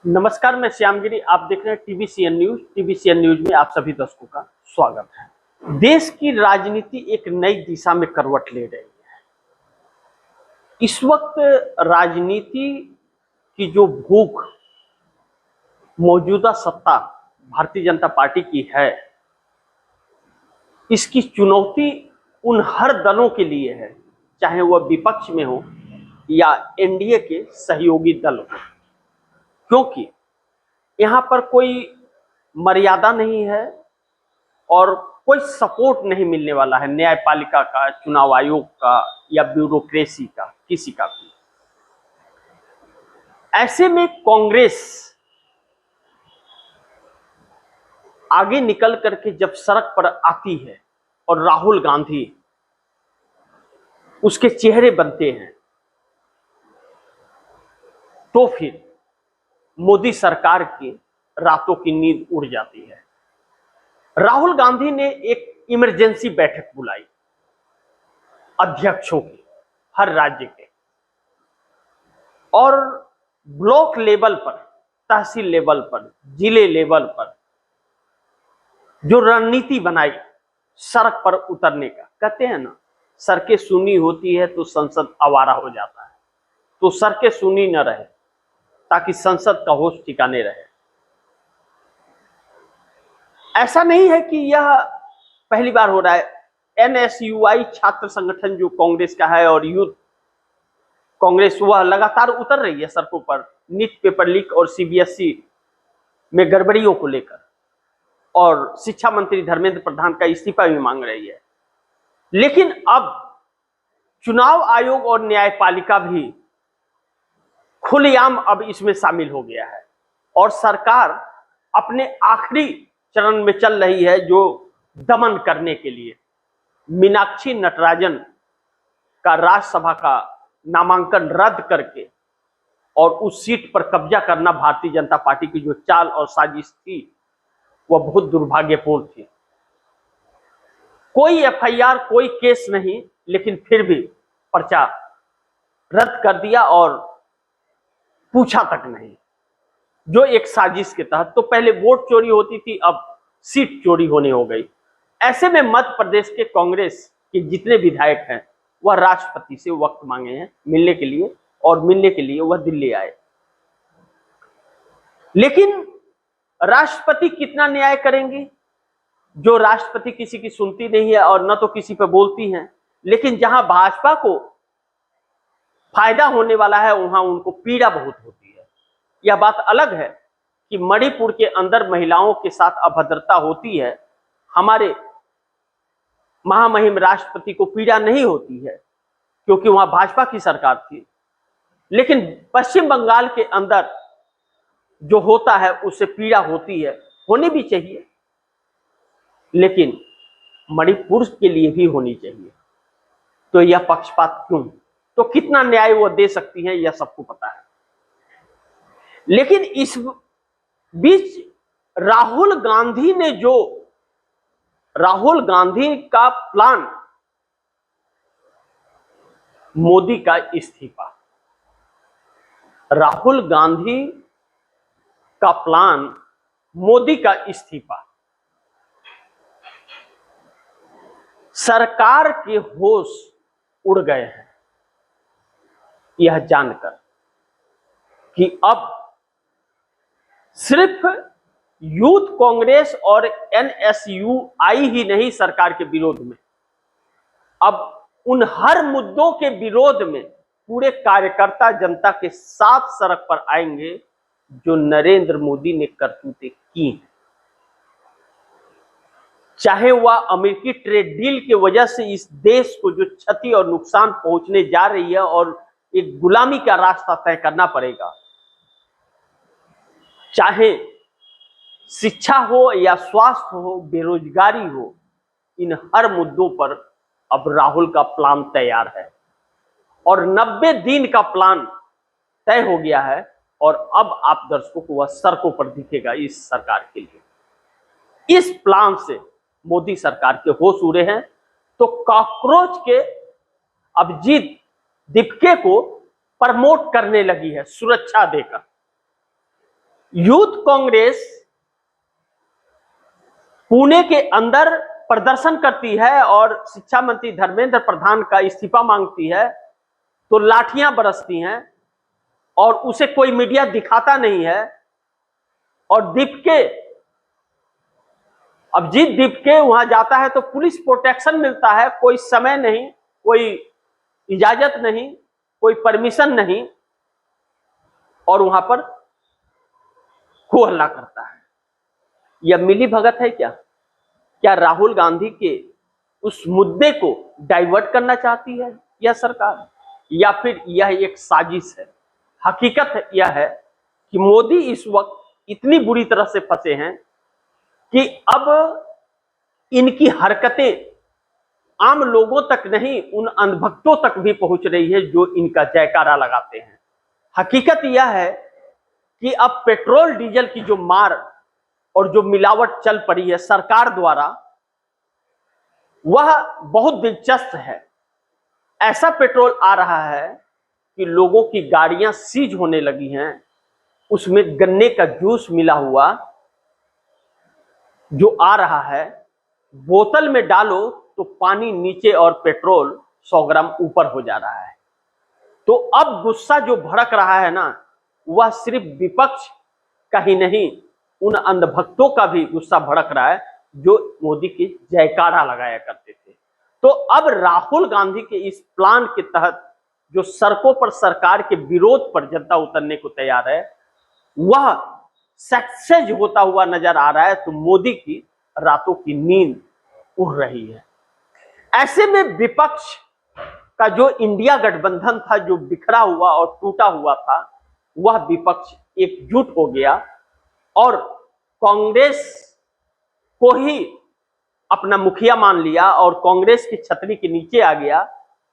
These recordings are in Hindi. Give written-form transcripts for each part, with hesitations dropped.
नमस्कार, मैं श्यामगिरी। आप देख रहे हैं टीवीसीएन न्यूज। टीवीसीएन न्यूज में आप सभी दर्शकों का स्वागत है। देश की राजनीति एक नई दिशा में करवट ले रही है। इस वक्त राजनीति की जो भूख मौजूदा सत्ता भारतीय जनता पार्टी की है, इसकी चुनौती उन हर दलों के लिए है, चाहे वह विपक्ष में हो या एनडीए के सहयोगी दल हो, क्योंकि यहाँ पर कोई मर्यादा नहीं है और कोई सपोर्ट नहीं मिलने वाला है न्यायपालिका का, चुनाव आयोग का या ब्यूरोक्रेसी का, किसी का भी। ऐसे में कांग्रेस आगे निकल करके जब सड़क पर आती है और राहुल गांधी उसके चेहरे बनते हैं, तो फिर मोदी सरकार की रातों की नींद उड़ जाती है। राहुल गांधी ने एक इमरजेंसी बैठक बुलाई अध्यक्षों की, हर राज्य के, और ब्लॉक लेवल पर, तहसील लेवल पर, जिले लेवल पर जो रणनीति बनाई सड़क पर उतरने का। कहते हैं ना, सड़कें सुनी होती है तो संसद आवारा हो जाता है, तो सड़कें सुनी न रहे ताकि संसद का होश ठिकाने रहे। ऐसा नहीं है कि यह पहली बार हो रहा है। एनएसयूआई छात्र संगठन जो कांग्रेस का है और यूथ कांग्रेस, वह लगातार उतर रही है सड़कों पर नीट पेपर लीक और सीबीएसई में गड़बड़ियों को लेकर, और शिक्षा मंत्री धर्मेंद्र प्रधान का इस्तीफा भी मांग रही है। लेकिन अब चुनाव आयोग और न्यायपालिका भी खुलेआम अब इसमें शामिल हो गया है और सरकार अपने आखिरी चरण में चल रही है जो दमन करने के लिए। मीनाक्षी नटराजन का राज्यसभा का नामांकन रद्द करके और उस सीट पर कब्जा करना भारतीय जनता पार्टी की जो चाल और साजिश थी, वह बहुत दुर्भाग्यपूर्ण थी। कोई एफआईआर, कोई केस नहीं, लेकिन फिर भी पर्चा रद्द कर दिया और पूछा तक नहीं, जो एक साजिश के तहत। तो पहले वोट चोरी होती थी, अब सीट चोरी होने हो गई। ऐसे में मध्य प्रदेश के कांग्रेस के जितने विधायक हैं, वह राष्ट्रपति से वक्त मांगे हैं मिलने के लिए, और मिलने के लिए वह दिल्ली आए। लेकिन राष्ट्रपति कितना न्याय करेंगे? जो राष्ट्रपति किसी की सुनती नहीं है और न तो किसी पर बोलती हैं। लेकिन जहां भाजपा को फायदा होने वाला है, वहां उनको पीड़ा बहुत होती है। यह बात अलग है कि मणिपुर के अंदर महिलाओं के साथ अभद्रता होती है, हमारे महामहिम राष्ट्रपति को पीड़ा नहीं होती है क्योंकि वहां भाजपा की सरकार थी। लेकिन पश्चिम बंगाल के अंदर जो होता है उससे पीड़ा होती है, होनी भी चाहिए, लेकिन मणिपुर के लिए भी होनी चाहिए। तो यह पक्षपात क्यों? तो कितना न्याय वो दे सकती हैं, यह सबको पता है। लेकिन इस बीच राहुल गांधी का प्लान, मोदी का इस्तीफा। राहुल गांधी का प्लान, मोदी का इस्तीफा। सरकार के होश उड़ गए हैं यह जानकर कि अब सिर्फ यूथ कांग्रेस और एनएसयूआई ही नहीं सरकार के विरोध में, अब उन हर मुद्दों के विरोध में पूरे कार्यकर्ता जनता के साथ सड़क पर आएंगे जो नरेंद्र मोदी ने करतूतें की हैं। चाहे वह अमेरिकी ट्रेड डील की वजह से इस देश को जो क्षति और नुकसान पहुंचने जा रही है और एक गुलामी का रास्ता तय करना पड़ेगा, चाहे शिक्षा हो या स्वास्थ्य हो, बेरोजगारी हो, इन हर मुद्दों पर अब राहुल का प्लान तैयार है और 90 दिन का प्लान तय हो गया है। और अब आप दर्शकों को वह सड़कों पर दिखेगा इस सरकार के लिए। इस प्लान से मोदी सरकार के होश उड़े हैं। तो कॉकरोच के अभिजीत दीपके को प्रमोट करने लगी है सुरक्षा देकर। यूथ कांग्रेस पुणे के अंदर प्रदर्शन करती है और शिक्षा मंत्री धर्मेंद्र प्रधान का इस्तीफा मांगती है तो लाठियां बरसती हैं और उसे कोई मीडिया दिखाता नहीं है। और दीपके, अभिजीत दीपके वहां जाता है तो पुलिस प्रोटेक्शन मिलता है, कोई समय नहीं, कोई इजाजत नहीं, कोई परमिशन नहीं, और वहां पर हो हल्ला करता है। यह मिली भगत है क्या? क्या राहुल गांधी के उस मुद्दे को डाइवर्ट करना चाहती है यह सरकार, या फिर यह एक साजिश है? हकीकत यह है कि मोदी इस वक्त इतनी बुरी तरह से फंसे हैं कि अब इनकी हरकतें आम लोगों तक नहीं, उन अंधभक्तों तक भी पहुंच रही है जो इनका जयकारा लगाते हैं। हकीकत यह है कि अब पेट्रोल डीजल की जो मार और जो मिलावट चल पड़ी है सरकार द्वारा, वह बहुत दिलचस्प है। ऐसा पेट्रोल आ रहा है कि लोगों की गाड़ियां सीज होने लगी हैं, उसमें गन्ने का जूस मिला हुआ जो आ रहा है, बोतल में डालो तो पानी नीचे और पेट्रोल 100 ग्राम ऊपर हो जा रहा है। तो अब गुस्सा जो भड़क रहा है ना, वह सिर्फ विपक्ष का ही नहीं, उन अंधभक्तों का भी गुस्सा भड़क रहा है जो मोदी की जयकारा लगाया करते थे। तो अब राहुल गांधी के इस प्लान के तहत जो सड़कों पर सरकार के विरोध पर जनता उतरने को तैयार है, वह सक्सेस होता हुआ नजर आ रहा है। तो मोदी की रातों की नींद उड़ रही है। ऐसे में विपक्ष का जो इंडिया गठबंधन था, जो बिखरा हुआ और टूटा हुआ था, वह विपक्ष एकजुट हो गया और कांग्रेस को ही अपना मुखिया मान लिया और कांग्रेस की छतरी के नीचे आ गया,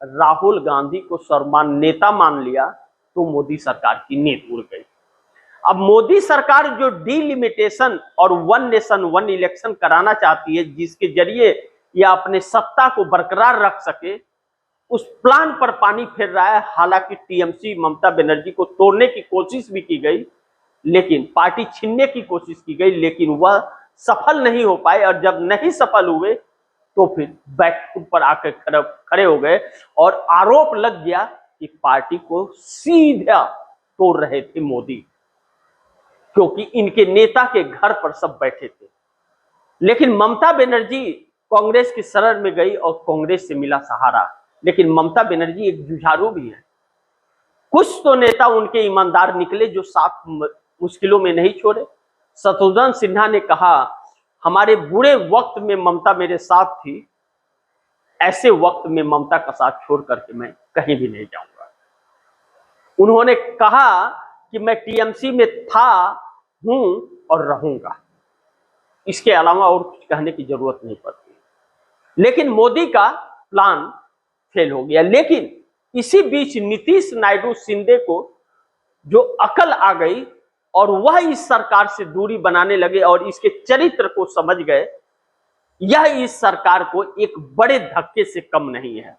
राहुल गांधी को सर्वमान्य नेता मान लिया। तो मोदी सरकार की नींद उड़ गई। अब मोदी सरकार जो डीलिमिटेशन और वन नेशन वन इलेक्शन कराना चाहती है, जिसके जरिए यह अपने सत्ता को बरकरार रख सके, उस प्लान पर पानी फेर रहा है। हालांकि टीएमसी ममता बनर्जी को तोड़ने की कोशिश भी की गई, लेकिन पार्टी छीनने की कोशिश की गई, लेकिन वह सफल नहीं हो पाए। और जब नहीं सफल हुए तो फिर बैकफुट पर आकर खड़े हो गए और आरोप लग गया कि पार्टी को सीधा तोड़ रहे थे मोदी, क्योंकि इनके नेता के घर पर सब बैठे थे। लेकिन ममता बनर्जी कांग्रेस की शरण में गई और कांग्रेस से मिला सहारा। लेकिन ममता बनर्जी एक जुझारू भी है। कुछ तो नेता उनके ईमानदार निकले जो साथ मुश्किलों में नहीं छोड़े। शत्रुघ्न सिन्हा ने कहा, हमारे बुरे वक्त में ममता मेरे साथ थी, ऐसे वक्त में ममता का साथ छोड़ करके मैं कहीं भी नहीं जाऊंगा। उन्होंने कहा कि मैं टीएमसी में था, हूं और रहूंगा। इसके अलावा और कुछ कहने की जरूरत नहीं पड़ती। लेकिन मोदी का प्लान फेल हो गया। लेकिन इसी बीच नीतीश नायडू शिंदे को जो अकल आ गई और वह इस सरकार से दूरी बनाने लगे और इसके चरित्र को समझ गए, यह इस सरकार को एक बड़े धक्के से कम नहीं है।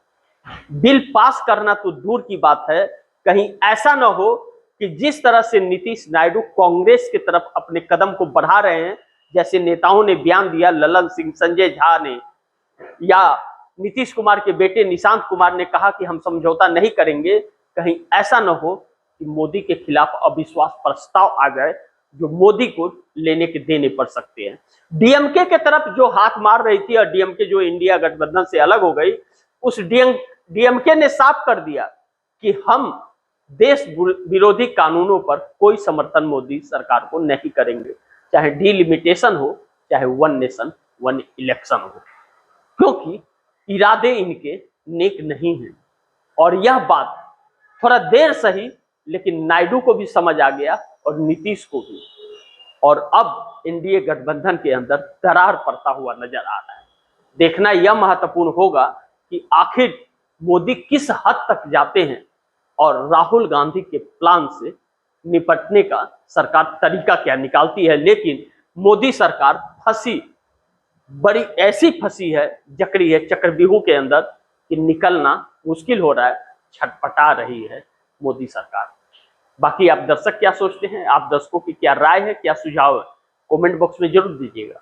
बिल पास करना तो दूर की बात है, कहीं ऐसा न हो कि जिस तरह से नीतीश नायडू कांग्रेस की तरफ अपने कदम को बढ़ा रहे हैं, जैसे नेताओं ने बयान दिया, ललन सिंह, संजय झा ने, या नीतीश कुमार के बेटे निशांत कुमार ने कहा कि हम समझौता नहीं करेंगे, कहीं ऐसा न हो कि मोदी के खिलाफ अविश्वास प्रस्ताव आ जाए जो मोदी को लेने के देने पड़ सकते हैं। डीएमके के तरफ जो हाथ मार रही थी और डीएमके जो इंडिया गठबंधन से अलग हो गई, उस डीएमके ने साफ कर दिया कि हम देश विरोधी कानूनों पर कोई समर्थन मोदी सरकार को नहीं करेंगे, चाहे डीलिमिटेशन हो, चाहे वन नेशन वन इलेक्शन हो, क्योंकि इरादे इनके नेक नहीं हैं। और यह बात थोड़ा देर सही, लेकिन नायडू को भी समझ आ गया और नीतीश को भी। और अब एनडीए गठबंधन के अंदर दरार पड़ता हुआ नजर आ रहा है। देखना यह महत्वपूर्ण होगा कि आखिर मोदी किस हद तक जाते हैं और राहुल गांधी के प्लान से निपटने का सरकार तरीका क्या निकालती है। लेकिन मोदी सरकार फंसी, बड़ी ऐसी फंसी है, जकड़ी है चक्रव्यूह के अंदर कि निकलना मुश्किल हो रहा है। छटपटा रही है मोदी सरकार। बाकी आप दर्शक क्या सोचते हैं, आप दर्शकों की क्या राय है, क्या सुझाव है, कमेंट बॉक्स में जरूर दीजिएगा।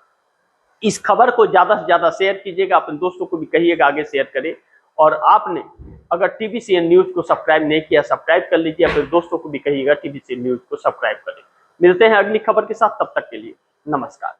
इस खबर को ज्यादा से ज्यादा शेयर कीजिएगा, अपने दोस्तों को भी कहिएगा आगे शेयर करें। और आपने अगर TVCN न्यूज को सब्सक्राइब नहीं किया, सब्सक्राइब कर लीजिए, अपने दोस्तों को भी कहिएगा TVCN न्यूज को सब्सक्राइब करें। मिलते हैं अगली खबर के साथ, तब तक के लिए नमस्कार।